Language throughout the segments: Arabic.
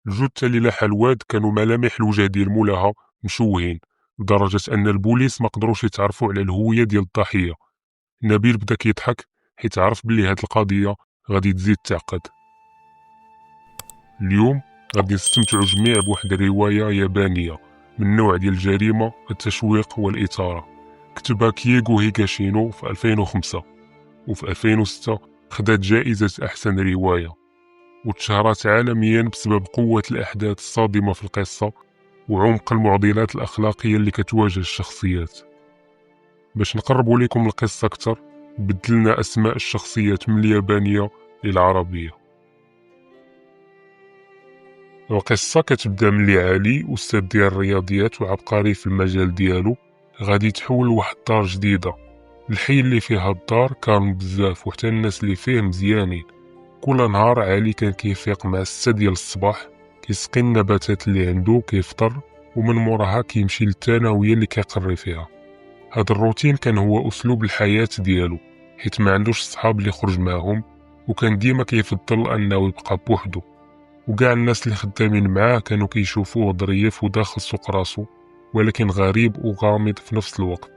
الجثة اللي لاحها الواد كانوا ملامح الوجه ديال مولاها مشوهين لدرجة أن البوليس ما قدروش يتعرفوا على الهوية ديال الضحية. نبيل بدا كيضحك حيت عرف بلي هاد القضية غادي تزيد تعقد. اليوم غادي نستمتعوا جميع بواحد الرواية يابانية من نوع ديال الجريمة، التشويق والإثارة. كتبها كييغو هيغاشينو في 2005، وفي 2006 خدات جائزة أحسن رواية، وتشهرت عالميا بسبب قوة الأحداث الصادمة في القصة وعمق المعضلات الأخلاقية اللي كتواجه الشخصيات. باش نقربوا لكم القصة أكثر بدلنا أسماء الشخصيات من اليابانية للعربية. القصة كتبدا ملي علي أستاذ ديال الرياضيات وعبقري في المجال ديالو غادي تحول لواحد الدار جديدة. الحي اللي فيها الدار كان بزاف وحتى الناس اللي فيه مزيانين. كل نهار علي كان كيفيق مع 6 ديال الصباح، كيسقي النباتات اللي عنده، كيفطر ومن موراها كيمشي للثانوية اللي كيقري فيها. هذا الروتين كان هو أسلوب الحياة ديالو حيت ما عندوش صحاب اللي يخرج معهم، وكان ديما كيفضل أنه يبقى بوحدو. وكاع الناس اللي خدامين معاه كانوا كيشوفوه ظريف وداخل سوق راسو، ولكن غريب وغامض في نفس الوقت.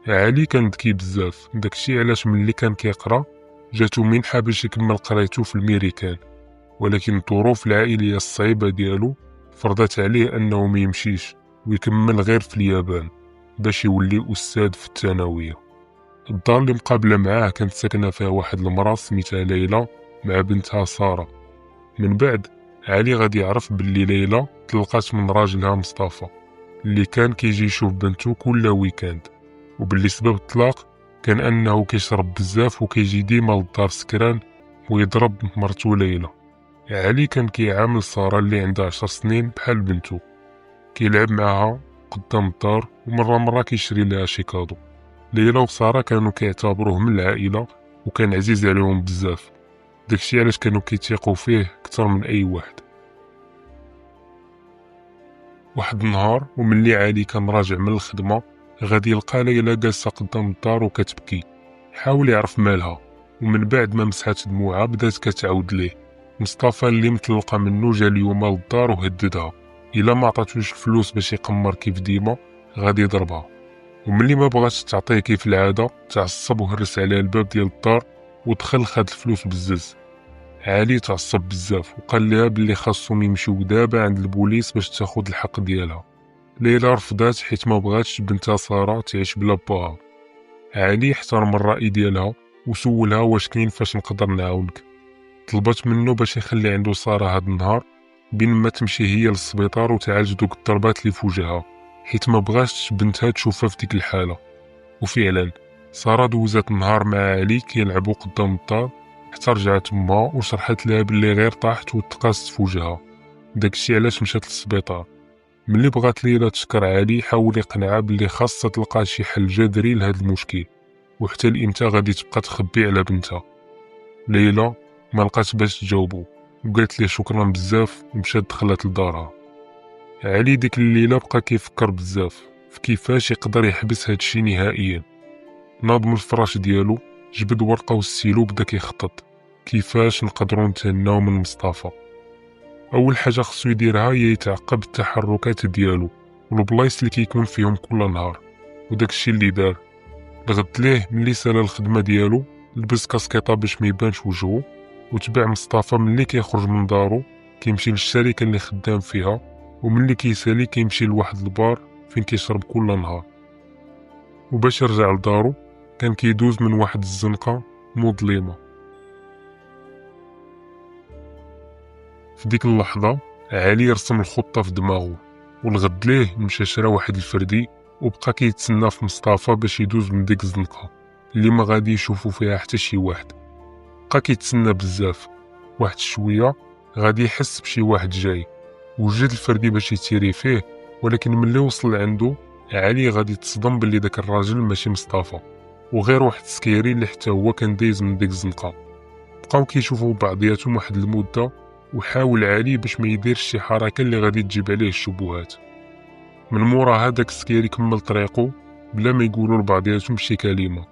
علي كان ذكي بزاف، داكشي علاش ملي كان كيقرا جاتو منحة باش يكمل قرايتو في الميريكان، ولكن الظروف العائلية الصعيبة ديالو فرضت عليه أنه ميمشيش ويكمل غير في اليابان باش يولي أستاذ في الثانوية. الدار اللي مقابلة معاه كانت ساكنة فيها واحد المرأة سميتها ليلى مع بنتها سارة. من بعد علي غادي يعرف باللي ليلى تلقات من راجلها مصطفى اللي كان كيجي يشوف بنته كل ويكاند، وباللي سبب الطلاق كان أنه كيشرب بزاف وكيجي ديما للدار سكران ويضرب مرتو ليلى. علي كان كيعامل سارة اللي عندها 10 سنين بحال بنته، كيلعب معها قدام الدار ومرة كيشري لها شي كادو. ليلى وسارة كانوا كيعتبروه من العائلة وكان عزيز عليهم بزاف، داكشي علاش كانوا كيتيقوا فيه اكثر من اي واحد. واحد النهار وملي علي كان راجع من الخدمة غادي يلقى ليلى جالسة قدام الدار وكتبكي. حاول يعرف مالها، ومن بعد ما مسحات دموعها بدات كتعاود ليه. مصطفى اللي متلقى منه جا اليوم للدار وهددها الا ما عطاتوش الفلوس باش يقمر كيف ديما غادي يضربها. وملي ما بغاتش تعطيه كيف العاده تعصب وهرس عليها الباب ديال الدار ودخل خد الفلوس بالزز. علي تعصب بزاف وقال لها بلي خاصهم يمشيو دابا عند البوليس باش تاخد الحق ديالها. ليلى رفضات حيت ما بغاتش بنتها سارة تعيش بلا باها. علي احترم الرأي ديالها وسولها واش كاين فاش نقدر نعاونك. طلبت منه باش يخلي عنده سارة هاد النهار بين ما تمشي هي للسبيطار وتعالج دوك الضربات اللي في وجهها، حيت ما بغاتش بنتها تشوفها في ديك الحالة. وفعلا سارة دوزات النهار مع علي كيلعبوا قدام الدار حتى رجعت امها وشرحت لها بلي غير طاحت وتقاست في وجهها، داكشي علاش مشات للسبيطار. ملي بغات ليلى تشكر علي حاول يقنعها بلي خاصها تلقى شي حل جذري لهاد المشكل، وحتى لإمتى غادي تبقى تخبي على بنتها. ليلى ما لقات باش تجاوبو وقالت ليه شكرا بزاف ومشات دخلت لدارها. علي ديك الليلة بقى كيفكر بزاف في كيفاش يقدر يحبس هادشي نهائيا. ناض من الفراش ديالو جبد ورقة والستيلو بدا كيخطط كيفاش نقدروا نتهناو من مصطفى. اول حاجه خصو يديرها هي يتعقب التحركات ديالو والبلايص اللي كيكون فيهم كل نهار، وداكشي اللي دار. الغد ليه ملي سالا الخدمه ديالو لبس كاسكيطه باش ما يبانش وجهو، وتبع مصطفى ملي كيخرج من دارو كيمشي للشركه اللي خدام فيها، وملي كيسالي كيمشي لواحد البار فين كيشرب كل نهار. وباش يرجع لدارو كان كيدوز من واحد الزنقه مظلمه. في ديك اللحظة علي رسم الخطة في دماغه، والغد ليه مشى شرا واحد الفردي وبقى كيتسنى في مصطفى باش يدوز من ديك الزنقة اللي ما غادي يشوفو فيها حتى شي واحد. بقى كيتسنى بزاف، واحد شوية غادي يحس بشي واحد جاي وجد الفردي باش يتيري فيه، ولكن ملي وصل عنده علي غادي تصدم باللي داك الراجل ماشي مصطفى وغير واحد سكيري اللي حتى هو كان دايز من ديك الزنقة. بقاو كيشوفوا بعضياتهم واحد المدة وحاول علي باش ما يديرش شي حركه اللي غادي تجيب عليه الشبهات. من مورا هذاك السكيري كمل طريقه بلا ما يقولوا لبعضياتهم شي كلمه.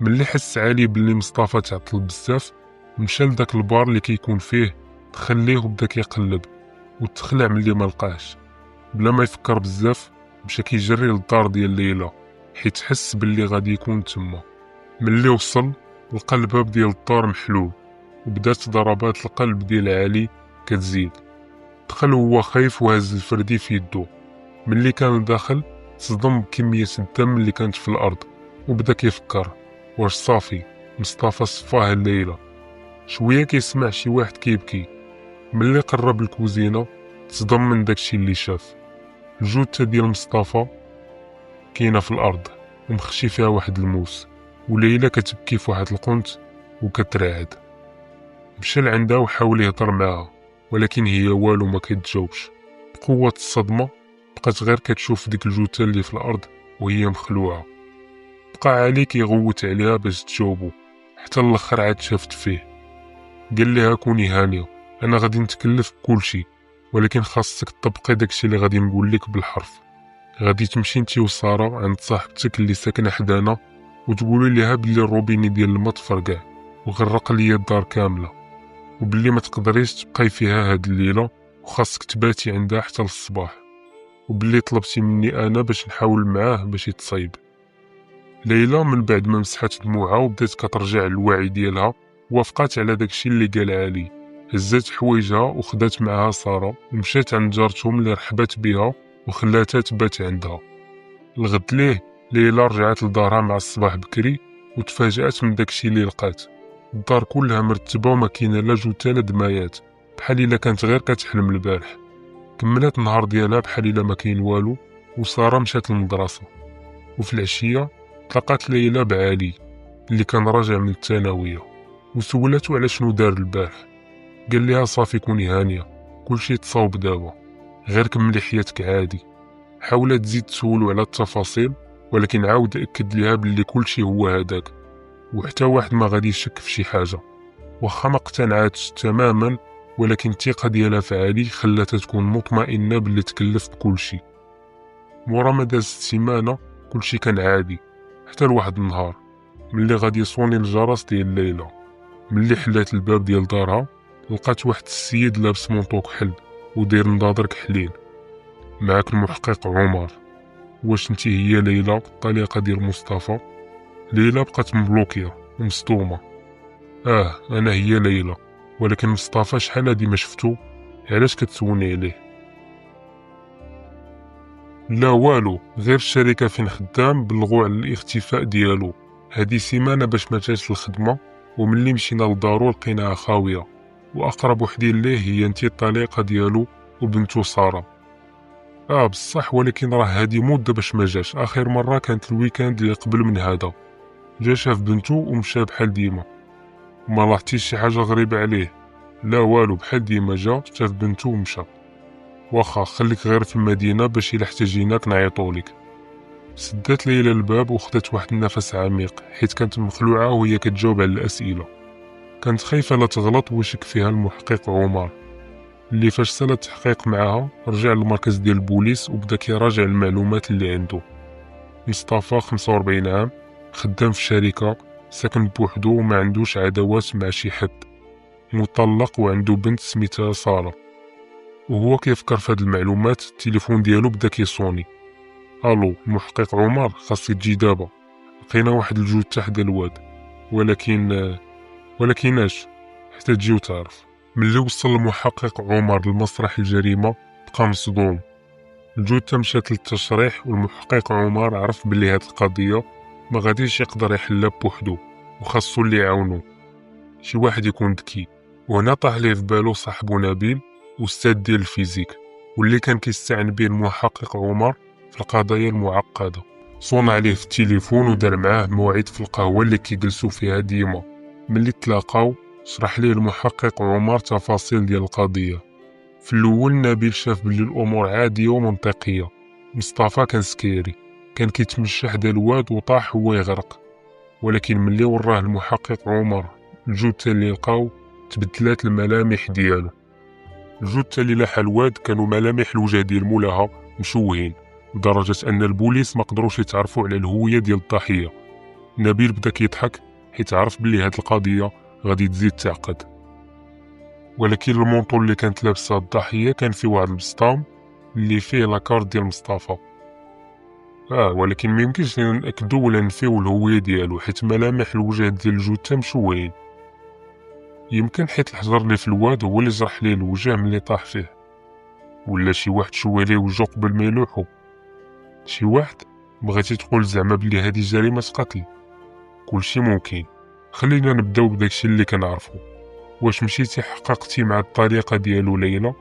ملي حس علي بلي مصطفى تعطل بزاف مشى لداك البار اللي كيكون فيه، دخل ليه وبدا كيقلب وتخلع ملي ما لقاهش. بلا ما يفكر بزاف مشى كيجري للدار ديال ليلى، حيت حس باللي غادي يكون تما. ملي وصل لقى الباب ديال الدار محلول، وبدات ضربات القلب ديال علي كتزيد. دخل وهو خايف وهز الفردي في يدو. ملي كان داخل تصدم بكمية الدم اللي كانت في الأرض، وبدا كيفكر واش صافي مصطفى صفاه الليلة. شوية كيسمع شي واحد كيبكي. ملي قرب الكوزينة تصدم من داكشي اللي شاف. الجثة ديال مصطفى كاينة في الأرض ومخشي فيها واحد الموس، وليلى كتبكي في واحد القنت وكترعد. مشى لعندها وحاول يهضر معاها، ولكن هي والو ما كتجاوبش. بقوة الصدمة بقات غير كتشوف ديك الجثة اللي في الأرض وهي مخلوعة. بقى علي كيغوت عليها باش تجاوبو، حتى الاخر عاد شافت فيه. قال ليها كوني هانية، انا غادي نتكلف بكلشي، ولكن خاصك تطبقي داكشي اللي غادي نقولك بالحرف. غادي تمشي انتي وسارة عند صاحبتك اللي ساكنة حدانا، وتقولي ليها بلي الروبيني ديال الماء تفرقع وغرق ليا الدار كاملة، وبلي ما تقدريش تبقاي فيها هاد الليلة وخاصك تباتي عندها حتى للصباح، وبلي طلبتي مني انا باش نحاول معاه باش يتصايب. ليلى من بعد ما مسحات دموعها وبدات كترجع للوعي ديالها وافقات على داكشي اللي قال علي. هزات حوايجها وخدات معها سارة ومشات عند جارتهم اللي رحبات بها وخلاتها تبات عندها. الغد ليه ليلى رجعت لدارها مع الصباح بكري وتفاجأت من داكشي اللي لقات. الدار كلها مرتبة وما كاينه لا جثة لا دمايات، بحال الا كانت غير كتحلم البارح. كملات النهار ديالها بحال الا ما كاين والو، وسارة مشات للمدرسة. وفي العشية تلاقات ليلى بعلي اللي كان راجع من الثانوية، وسولاتو على شنو دار البارح. قال ليها صافي كوني هانية، كلشي تصاوب دابا، غير كملي حياتك عادي. حاولت تزيد تسولو على التفاصيل، ولكن عاود أكد ليها بلي كلشي هو هداك، وحتى واحد ما غادي يشك في شي حاجة. واخا ما اقتنعاتش تماما، ولكن الثقة ديالها في علي خلاتها تكون مطمئنة بلي تكلف بكلشي. مورا ما دازت سيمانة كلشي كان عادي، حتى لواحد النهار ملي غادي يصوني الجرس ديال ليلى. ملي حلات الباب ديال دارها لقات واحد السيد لابس مونطو كحل وداير نضاضر كحلين. معاك المحقق عمر، واش انتي هي ليلى الطليقة ديال مصطفى؟ ليلى بقات مبلوكية ومصدومة. انا هي ليلى، ولكن مصطفى شحال هادي ما شفتو، علاش كتسولني عليه؟ لا والو، غير الشركة فين خدام بلغوا على الاختفاء ديالو هادي سيمانة باش ما جاش الخدمة، وملي مشينا لدارو لقيناها خاوية، واقرب وحدين ليه هي انتي الطليقة ديالو وبنتو سارة. بصح، ولكن راه هادي مدة باش ما جاش، اخر مرة كانت الويكاند اللي قبل من هذا. جا شاف بنتو ومشى بحال ديما. ما لاحظتيش شي حاجة غريبة عليه؟ لا والو، بحال ديما جا شاف بنتو ومشى. واخا خليك غير في المدينة باش الا احتاجيناك نعيطولك. سدات ليلى الباب وخدات واحد النفس عميق، حيت كانت مخلوعة وهي كتجاوب على الأسئلة. كانت خايفة لا تغلط ويشك فيها المحقق عمر، اللي فاش سال التحقيق معها رجع للمركز ديال البوليس وبدا كيراجع المعلومات اللي عنده. مصطفى 45 عام، خدام في شركة، ساكن بوحدو وما عندوش عداوات مع شي حد، مطلق وعنده بنت سميتها سارة. وهو كيفكر في هاد المعلومات التليفون ديالو بدا كيصوني. الو المحقق عمر، خاصك تجي دابا، لقينا واحد الجثة حدا الواد، ولكن اش حتى تجي وتعرف. ملي وصل المحقق عمر لمسرح الجريمة بقى مصدوم. الجثة مشات للتشريح، والمحقق عمر عرف بلي هاد القضية ما غاديش يقدر يحلها بوحدو، وخاصو اللي يعاونو، شي واحد يكون ذكي. وهنا طاح ليه في بالو صاحبو نبيل، أستاذ ديال الفيزيك، واللي كان كيستعن به المحقق عمر في القضايا المعقدة. صون عليه في التليفون ودار معاه موعد في القهوة اللي كيجلسوا فيها ديما. ملي تلاقاو شرح ليه المحقق عمر تفاصيل ديال القضية. في الأول نبيل شاف بلي الأمور عادية ومنطقية. مصطفى كان سكيري، كان كيتمشى حدا الواد وطاح هو يغرق. ولكن ملي وراه المحقق عمر الجثة اللي لقاو تبدلات الملامح ديالو. الجثة اللي لاحها الواد كانوا ملامح الوجه ديال مولاها مشوهين، لدرجة أن البوليس ما قدروش يتعرفوا على الهوية ديال الضحية. نبيل بدا كيضحك حيت عرف بلي هاد القضية غادي تزيد تعقد. ولكن المونطو اللي كانت لابسها الضحية كان فيه واحد البسطام اللي فيه لاكارت ديال مصطفى. ولكن ميمكنش لينا نأكدو ولا نفيو الهوية ديالو، حيت ملامح الوجه ديال الجثة مشوهين. يمكن حيت الحجر اللي في الواد هو اللي جرح ليه الوجه ملي طاح فيه، ولا شي واحد شوه ليه وجهو قبل ما يلوحو. شي واحد بغيتي تقول زعما بلي هادي جريمة قتل؟ كلشي ممكن. خلينا نبداو بداكشي اللي كنعرفو. واش مشيتي حققتي مع الطريقة ديالو ليلى؟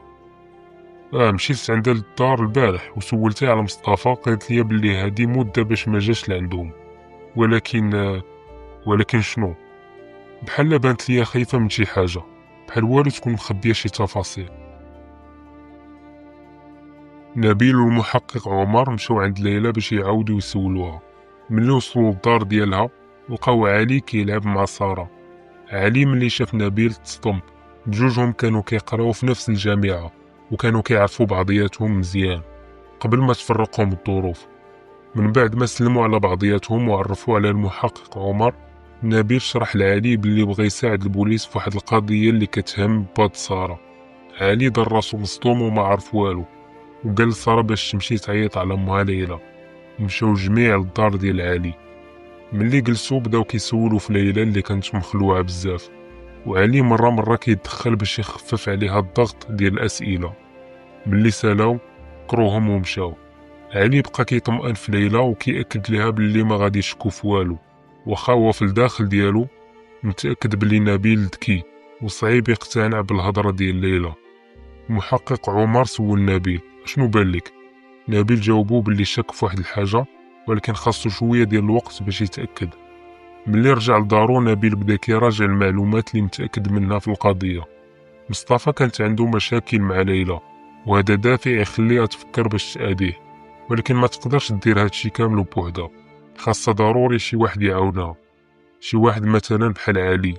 مشيت عندها للدار البارح وسولتها على مصطفى، قالت لي بلي هادي مدة باش ما جاش لعندهم. ولكن شنو؟ بحال بانت ليا خايفة من شي حاجة، بحال والو تكون مخبية شي تفاصيل. نبيل والمحقق عمر مشاو عند ليلى باش يعاودو يسولوها. ملي وصلوا للدار ديالها لقاو علي كيلعب مع سارة. علي ملي شاف نبيل تصدم، بجوجهم كانوا كيقراو في نفس الجامعة وكانوا كيعرفوا بعضياتهم مزيان قبل ما تفرقهم الظروف. من بعد ما سلموا على بعضياتهم وعرفوا على المحقق عمر، نبيل شرح لعلي بلي بغا يساعد البوليس في واحد القضية اللي كتهم باد سارة. علي دار راسو مصدوم وما عرف والو، وقال لسارة باش تمشي تعيط على امها ليلى. مشاو جميع للدار ديال علي. ملي جلسوا بداو كيسولوا في ليلى اللي كانت مخلوعة بزاف، وعلي مرة كيدخل باش يخفف عليها الضغط ديال الأسئلة. ملي سالاو كروهم ومشاو. علي بقى كيطمئن في ليلى وكيأكد ليها بلي ما غادي يشكو في والو، واخا هو في الداخل ديالو متأكد بلي نبيل ذكي وصعيب يقتنع بالهضرة ديال ليلى. محقق عمر سول نبيل شنو بالك؟ نبيل جاوبو بلي شك في واحد الحاجة، ولكن خاصو شوية ديال الوقت باش يتأكد. ملي رجع لدارو نبيل بدا كيراجع المعلومات اللي متأكد منها في القضية. مصطفى كانت عنده مشاكل مع ليلى، وهذا دافع يخليها تفكر باش تأذيه، ولكن ما تقدرش دير هادشي كامل بوحدها. خاصها ضروري شي واحد يعاونها، شي واحد مثلا بحال علي.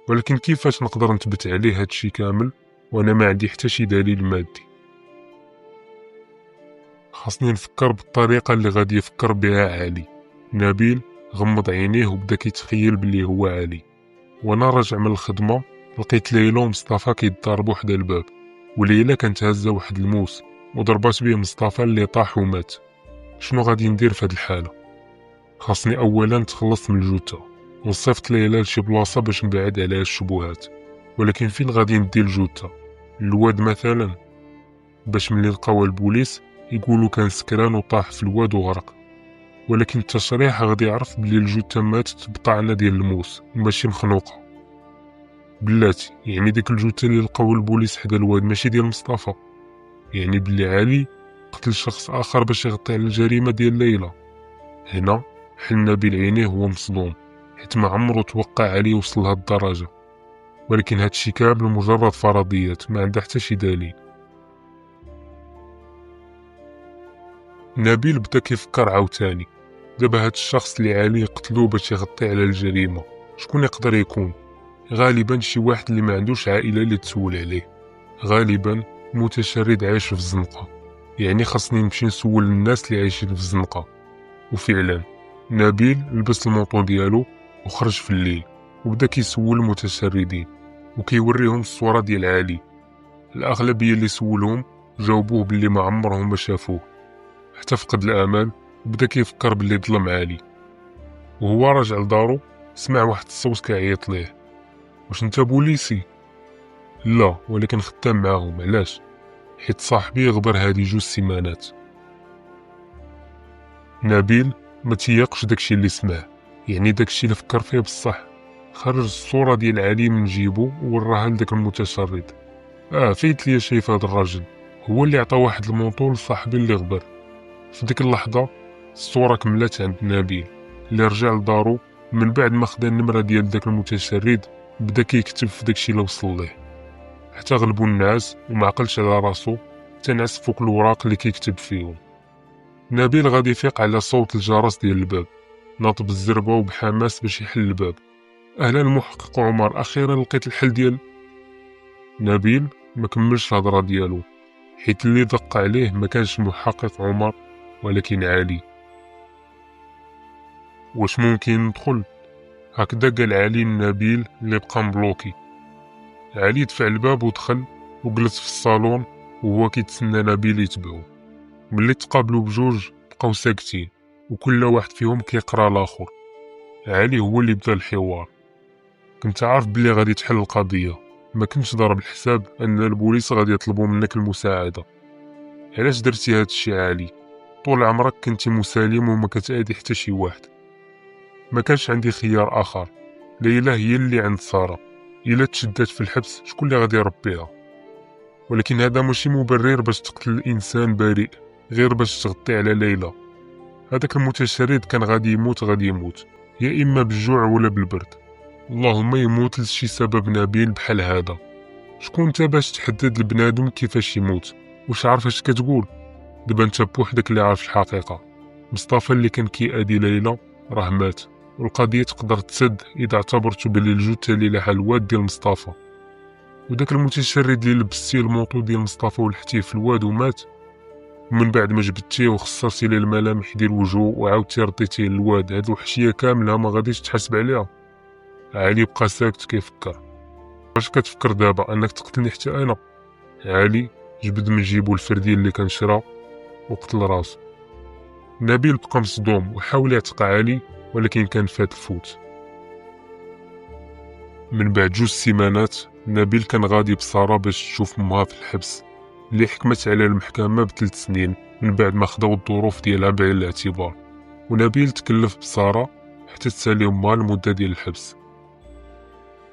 ولكن كيفاش نقدر نثبت عليه هادشي كامل وانا ما عندي حتى شي دليل مادي؟ خاصني نفكر بالطريقة اللي غادي يفكر بها علي. نبيل غمض عينيه وبدا كيتخيل بلي هو علي. وانا راجع من الخدمة لقيت ليلى ومصطفى كيتضاربوا حدا الباب، وليلى كانت هازه واحد الموس وضربات بيه مصطفى اللي طاح ومات. شنو غادي ندير في هاد الحالة؟ خاصني اولا نتخلص من الجثة وصيفط ليلى لشي بلاصة باش نبعد عليها الشبهات. ولكن فين غادي ندي الجثة؟ الواد مثلا، باش ملي لقاو البوليس يقولوا كان سكران وطاح في الواد وغرق. ولكن التشريح غادي يعرف بلي الجثة ماتت بطعنة ديال الموس وماشي مخنوقة. بلاتي يعني ديك الجثة اللي لقاو البوليس حدا الواد ماشي ديال مصطفى، يعني بلي علي قتل شخص آخر باش يغطي على الجريمة ديال ليلى. هنا حل نبيل عينيه هو مصدوم، حيت ما عمرو توقع علي يوصل لهاد الدرجة. ولكن هادشي كامل مجرد فرضيات ما عندها حتى شي دليل. نبيل بدا كيفكر عاوتاني، دابا هاد الشخص اللي علي قتلو باش يغطي على الجريمة شكون يقدر يكون؟ غالبا شي واحد اللي ما عندوش عائلة اللي تسول عليه، غالبا متشرد عايش في الزنقة. يعني خاصني نمشي نسول الناس اللي عايشين في الزنقة. وفعلا نبيل لبس الموطو ديالو وخرج في الليل وبدا كيسول المتشردين وكيوريهم الصورة ديال علي. الأغلبية اللي سولهم جاوبوه باللي ما عمرهم ما شافوه. حتى فقد الأمل وبدا كيفكر باللي ظلم علي. وهو راجع لدارو سمع واحد الصوت كيعيط ليه. واش انت بوليسي؟ لا، ولكن خدام معاهم. علاش؟ حيت صاحبي غبر هادي 2 سيمانات. نبيل ما تيقش داكشي اللي سمع، يعني داكشي اللي فكر فيه بصح. خرج الصورة ديال علي من جيبو ووراها لداك المتشرد. فايت ليا شايف هاد الراجل هو اللي عطا واحد المونطو لصاحبي اللي غبر. في ديك اللحظة الصورة كملات عند نبيل اللي رجع لدارو. من بعد ما خدا النمرة ديال داك المتشرد بدا كيكتب في داكشي اللي وصل ليه، حتى غلبو الناس وما عقلش على راسو تنعس فوق الوراق اللي كيكتب فيهم. نبيل غادي يفيق على صوت الجرس ديال الباب، ناط بالزربة وبحماس باش يحل الباب. اهلا المحقق عمر، اخيرا لقيت الحل ديال. نبيل ما كملش الهضره ديالو، حيت اللي دق عليه ما كانش المحقق عمر ولكن علي. واش ممكن ندخل؟ هكذا قال علي لنبيل اللي بقى مبلوكي. علي دفع الباب ودخل وجلس في الصالون وهو كيتسنى نبيل يتبعو. ملي تقابلوا بجوج بقاو ساكتين وكل واحد فيهم كيقرا الاخر. علي هو اللي بدا الحوار: كنت عارف بلي غادي تحل القضيه، ما كنتش ضارب الحساب ان البوليس غادي يطلبوا منك المساعده. علاش درتي هادشي علي؟ طول عمرك كنتي مسالم وما كتعادي حتى شي واحد. ما كانش عندي خيار اخر. ليلى هي اللي عند ساره، الا تشدات في الحبس شكون اللي غادي يربيها؟ ولكن هذا ماشي مبرر باش تقتل الانسان بريء غير باش تغطي على ليلى. هذاك المتشرد كان غادي يموت، يا اما بالجوع ولا بالبرد. اللهم يموت لشي سبب نبيل بحال هذا. شكون انت باش تحدد البنادم كيفاش يموت؟ واش عارف اش كتقول؟ دابا انت بوحدك اللي عارف الحقيقه. مصطفى اللي كان كيأذي ليلى راه مات، والقضيه تقدر تسد اذا اعتبرتو بلي الجثه اللي لاها الواد ديال مصطفى. وداك المتشرد اللي لبستي الموطو ديال مصطفى ولحتيه في الواد ومات، ومن بعد ما جبدتيه وخسرتي ليه الملامح ديال الوجه وعاودتي رديتيه للواد، هاد الوحشيه كامله ما غاديش تحاسب عليها؟ علي بقى ساكت كيفكر. واش كتفكر دابا انك تقتلني حتى انا؟ علي جبد من جيبو الفردي اللي كان شرا وقتل راسو. نبيل بقى مصدوم وحاول يعتق علي ولكن كان فات الفوت. من بعد 2 سيمانات نبيل كان غادي بسارة باش تشوف امها في الحبس اللي حكمت على المحكمة ب3 سنين من بعد ما خداو الظروف ديالها بعين الاعتبار. ونبيل تكلف بسارة حتى تسالي امها المدة ديال الحبس.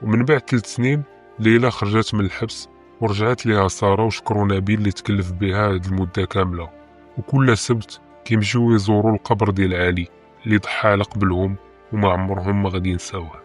ومن بعد 3 سنين ليلى خرجت من الحبس ورجعت ليها سارة وشكروا نبيل اللي تكلف بها هاد المدة كاملة. وكل سبت كيمشيو يزوروا القبر ديال علي اللي ضحى على قبلهم وما عمرهم ما غادي ينساوه.